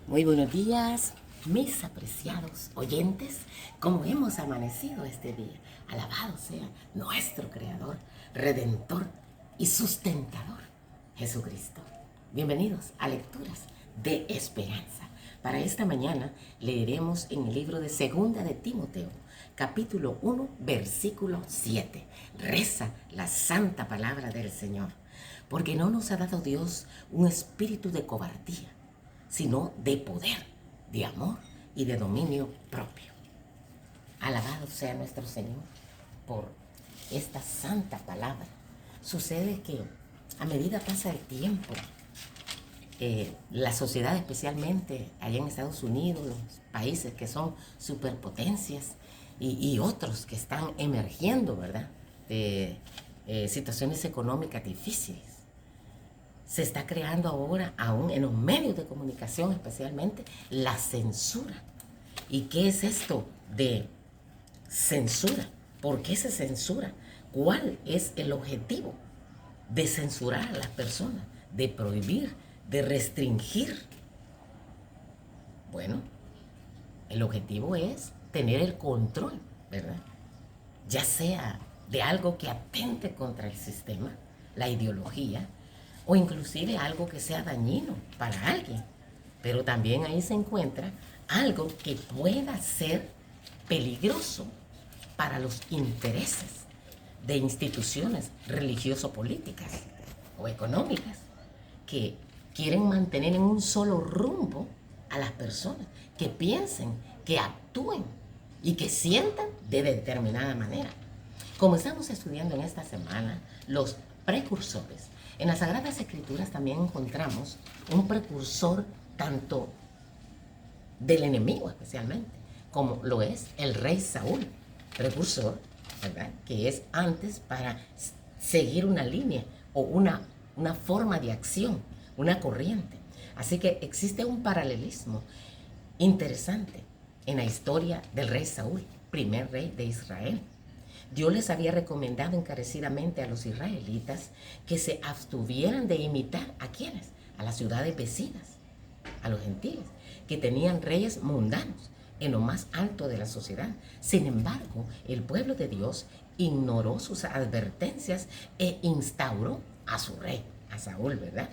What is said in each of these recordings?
Muy buenos días, mis apreciados oyentes. ¿Cómo hemos amanecido este día? Alabado sea nuestro Creador, Redentor y Sustentador, Jesucristo. Bienvenidos a Lecturas de Esperanza. Para esta mañana leeremos en el libro de Segunda de Timoteo, capítulo 1, versículo 7. Reza la santa palabra del Señor. Porque no nos ha dado Dios un espíritu de cobardía, sino de poder, de amor y de dominio propio. Alabado sea nuestro Señor por esta santa palabra. Sucede que a medida pasa el tiempo, la sociedad, especialmente allá en Estados Unidos, los países que son superpotencias y otros que están emergiendo, ¿verdad?, de situaciones económicas difíciles. Se está creando ahora, aún en los medios de comunicación especialmente, la censura. ¿Y qué es esto de censura? ¿Por qué se censura? ¿Cuál es el objetivo de censurar a las personas? De prohibir, de restringir. Bueno, el objetivo es tener el control, ¿verdad? Ya sea de algo que atente contra el sistema, la ideología, o inclusive algo que sea dañino para alguien. Pero también ahí se encuentra algo que pueda ser peligroso para los intereses de instituciones religioso-políticas o económicas que quieren mantener en un solo rumbo a las personas, que piensen, que actúen y que sientan de determinada manera. Como estamos estudiando en esta semana los precursores, en las Sagradas Escrituras también encontramos un precursor tanto del enemigo especialmente, como lo es el rey Saúl, precursor, ¿verdad?, que es antes para seguir una línea o una forma de acción, una corriente. Así que existe un paralelismo interesante en la historia del rey Saúl, primer rey de Israel. Dios les había recomendado encarecidamente a los israelitas que se abstuvieran de imitar ¿a quiénes? A las ciudades vecinas, a los gentiles, que tenían reyes mundanos en lo más alto de la sociedad. Sin embargo, el pueblo de Dios ignoró sus advertencias e instauró a su rey, a Saúl, ¿verdad?,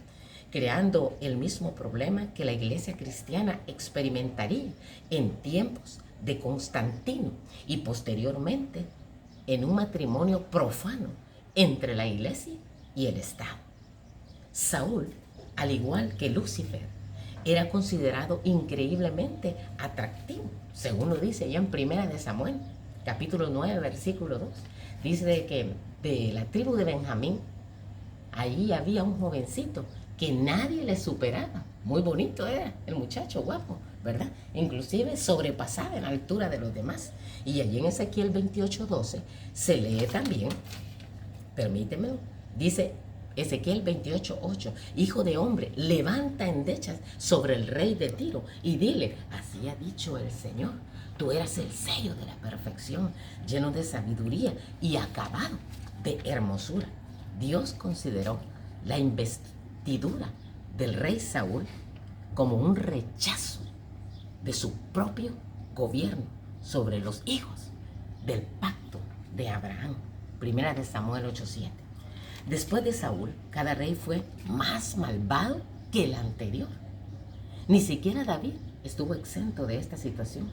creando el mismo problema que la iglesia cristiana experimentaría en tiempos de Constantino y posteriormente en un matrimonio profano entre la iglesia y el Estado. Saúl, al igual que Lucifer, era considerado increíblemente atractivo, según lo dice ya en Primera de Samuel, capítulo 9, versículo 2. Dice que de la tribu de Benjamín, allí había un jovencito que nadie le superaba. Muy bonito era el muchacho, guapo, ¿verdad? Inclusive sobrepasaba en altura de los demás. Y allí en Ezequiel 28:12 se lee también, permítemelo, dice Ezequiel 28:8, hijo de hombre, levanta endechas sobre el rey de Tiro y dile, así ha dicho el Señor, tú eras el sello de la perfección, lleno de sabiduría y acabado de hermosura. Dios consideró la investidura del rey Saúl como un rechazo de su propio gobierno sobre los hijos del pacto de Abraham. Primera de Samuel 8:7. Después de Saúl, cada rey fue más malvado que el anterior. Ni siquiera David estuvo exento de esta situación,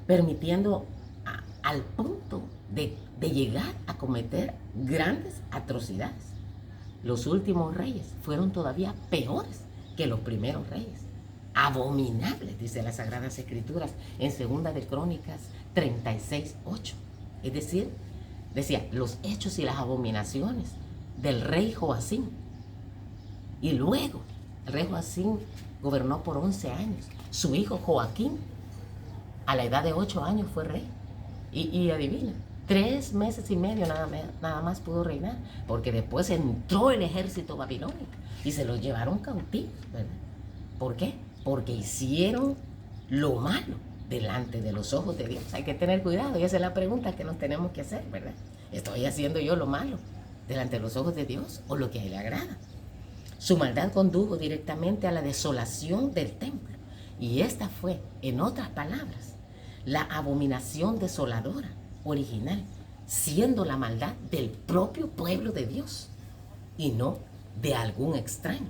permitiendo al punto de llegar a cometer grandes atrocidades. Los últimos reyes fueron todavía peores que los primeros reyes. Abominables, dice las Sagradas Escrituras en Segunda de Crónicas 36:8. Es decir, decía, los hechos y las abominaciones del rey Joacim. Y luego, el rey Joacim gobernó por 11 años. Su hijo Joaquín, a la edad de 8 años, fue rey. Y adivina, 3 meses y medio nada más pudo reinar, porque después entró el ejército babilónico y se los llevaron cautivos, ¿verdad? ¿Por qué? Porque hicieron lo malo delante de los ojos de Dios. Hay que tener cuidado, y esa es la pregunta que nos tenemos que hacer, ¿verdad? ¿Estoy haciendo yo lo malo delante de los ojos de Dios o lo que a Él le agrada? Su maldad condujo directamente a la desolación del templo Y esta fue, en otras palabras, la abominación desoladora original, siendo la maldad del propio pueblo de Dios y no de algún extraño.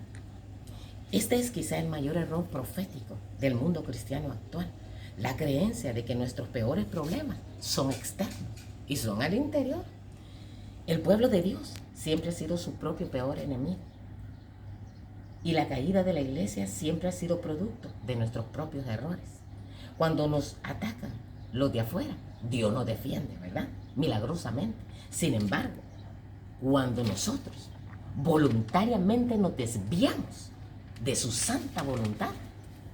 Este es quizá el mayor error profético del mundo cristiano actual, la creencia de que nuestros peores problemas son externos y son al interior. El pueblo de Dios siempre ha sido su propio peor enemigo. Y la caída de la iglesia siempre ha sido producto de nuestros propios errores. Cuando nos atacan los de afuera, Dios nos defiende, ¿verdad? Milagrosamente. Sin embargo, cuando nosotros voluntariamente nos desviamos de su santa voluntad,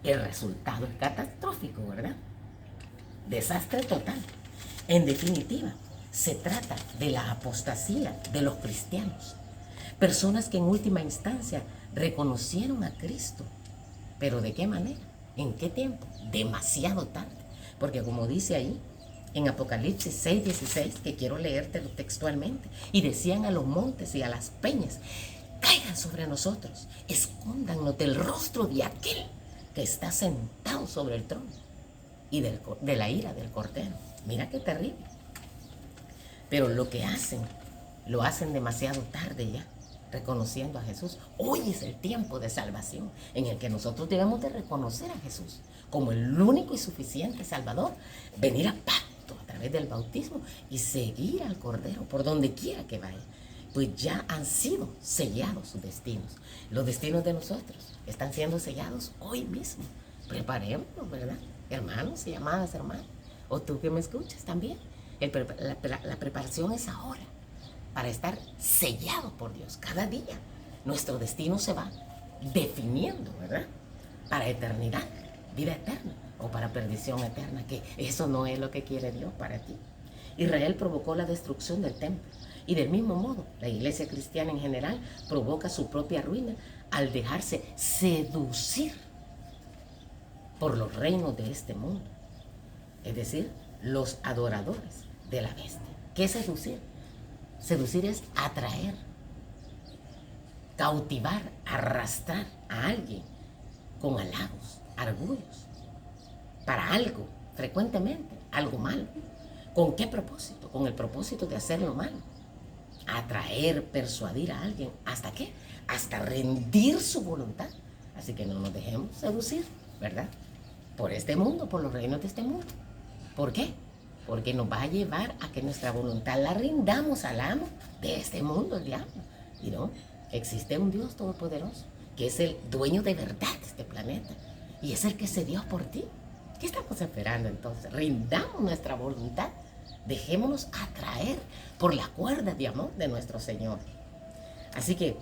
el resultado es catastrófico, ¿verdad? Desastre total. En definitiva, se trata de la apostasía de los cristianos. Personas que en última instancia reconocieron a Cristo. ¿Pero de qué manera? ¿En qué tiempo? Demasiado tarde. Porque como dice ahí, en Apocalipsis 6:16, que quiero leértelo textualmente, y decían a los montes y a las peñas, caigan sobre nosotros, escóndanos del rostro de aquel que está sentado sobre el trono y de la ira del Cordero. Mira qué terrible. Pero lo que hacen, lo hacen demasiado tarde ya, reconociendo a Jesús. Hoy es el tiempo de salvación en el que nosotros debemos de reconocer a Jesús como el único y suficiente Salvador, venir a pacto a través del bautismo y seguir al Cordero por donde quiera que vaya. Pues ya han sido sellados sus destinos. Los destinos de nosotros están siendo sellados hoy mismo. Preparémonos, ¿verdad? Hermanos y amadas hermanas, o tú que me escuchas también. La preparación es ahora, para estar sellado por Dios. Cada día nuestro destino se va definiendo, ¿verdad? Para eternidad, vida eterna, o para perdición eterna, que eso no es lo que quiere Dios para ti. Israel provocó la destrucción del templo, y del mismo modo, la iglesia cristiana en general provoca su propia ruina al dejarse seducir por los reinos de este mundo, es decir, los adoradores de la bestia. ¿Qué es seducir? Seducir es atraer, cautivar, arrastrar a alguien con halagos, orgullos, para algo, frecuentemente, algo malo. ¿Con qué propósito? Con el propósito de hacerlo malo. Atraer, persuadir a alguien. ¿Hasta qué? Hasta rendir su voluntad. Así que no nos dejemos seducir, ¿verdad? Por este mundo, por los reinos de este mundo. ¿Por qué? Porque nos va a llevar a que nuestra voluntad la rindamos al amo de este mundo, el diablo. Y no, existe un Dios todopoderoso, que es el dueño de verdad de este planeta. Y es el que se dio por ti. ¿Qué estamos esperando entonces? Rindamos nuestra voluntad. Dejémonos atraer por la cuerda de amor de nuestro Señor. Así que,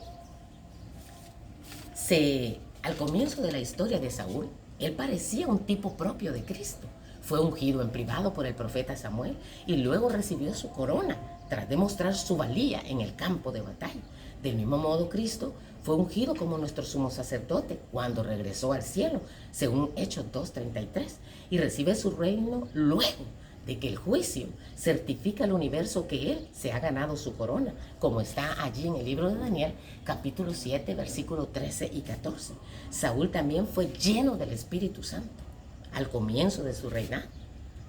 al comienzo de la historia de Saúl, él parecía un tipo propio de Cristo. Fue ungido en privado por el profeta Samuel y luego recibió su corona tras demostrar su valía en el campo de batalla. Del mismo modo, Cristo fue ungido como nuestro sumo sacerdote cuando regresó al cielo, según Hechos 2:33, y recibe su reino luego de que el juicio certifica al universo que él se ha ganado su corona, como está allí en el libro de Daniel, capítulo 7, versículos 13 y 14. Saúl también fue lleno del Espíritu Santo al comienzo de su reinado.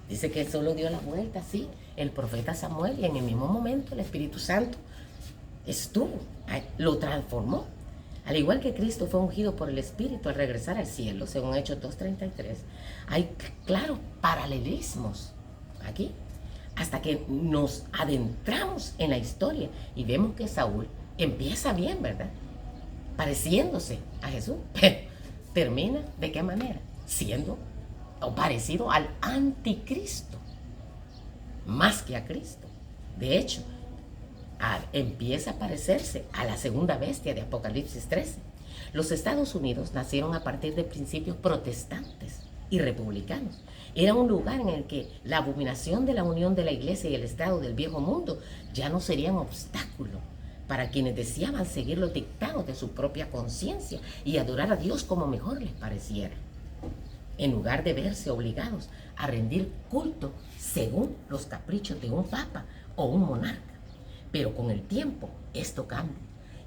Dice que solo dio la vuelta, sí, el profeta Samuel, y en el mismo momento el Espíritu Santo estuvo, lo transformó. Al igual que Cristo fue ungido por el Espíritu al regresar al cielo, según Hechos 2:33, hay claros paralelismos aquí, hasta que nos adentramos en la historia y vemos que Saúl empieza bien, ¿verdad? Pareciéndose a Jesús, pero termina ¿de qué manera? Siendo o parecido al anticristo, más que a Cristo. De hecho, empieza a parecerse a la segunda bestia de Apocalipsis 13. Los Estados Unidos nacieron a partir de principios protestantes y republicanos. Era un lugar en el que la abominación de la unión de la iglesia y el Estado del viejo mundo ya no serían obstáculo para quienes deseaban seguir los dictados de su propia conciencia y adorar a Dios como mejor les pareciera, en lugar de verse obligados a rendir culto según los caprichos de un papa o un monarca. Pero con el tiempo esto cambia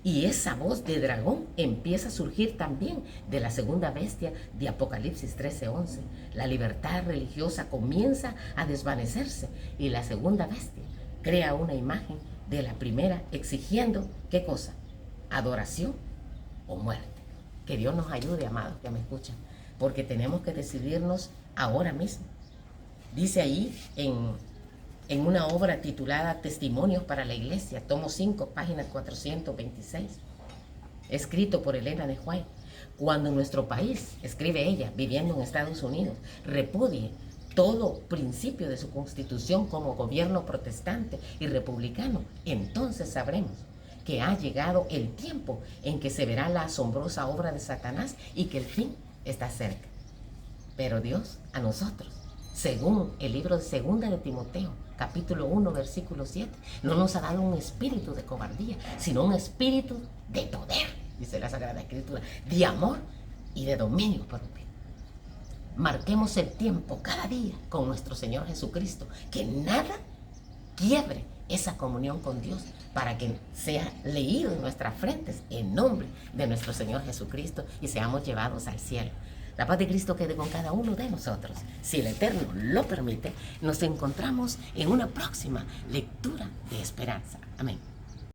Y esa voz de dragón empieza a surgir también de la segunda bestia de Apocalipsis 13:11. La libertad religiosa comienza a desvanecerse y la segunda bestia crea una imagen de la primera exigiendo, ¿qué cosa? Adoración o muerte. Que Dios nos ayude, amados que me escuchan, porque tenemos que decidirnos ahora mismo. Dice ahí en una obra titulada Testimonios para la Iglesia, tomo 5, página 426, escrito por Elena de White: cuando nuestro país, escribe ella, viviendo en Estados Unidos, repudie todo principio de su constitución como gobierno protestante y republicano, entonces sabremos que ha llegado el tiempo en que se verá la asombrosa obra de Satanás y que el fin está cerca. Pero Dios a nosotros, según el libro de Segunda de Timoteo, capítulo 1, versículo 7, no nos ha dado un espíritu de cobardía, sino un espíritu de poder, dice la Sagrada Escritura, de amor y de dominio propio. Marquemos el tiempo cada día con nuestro Señor Jesucristo, que nada quiebre esa comunión con Dios, para que sea leído en nuestras frentes el nombre de nuestro Señor Jesucristo y seamos llevados al cielo. La paz de Cristo quede con cada uno de nosotros. Si el Eterno lo permite, nos encontramos en una próxima lectura de esperanza. Amén.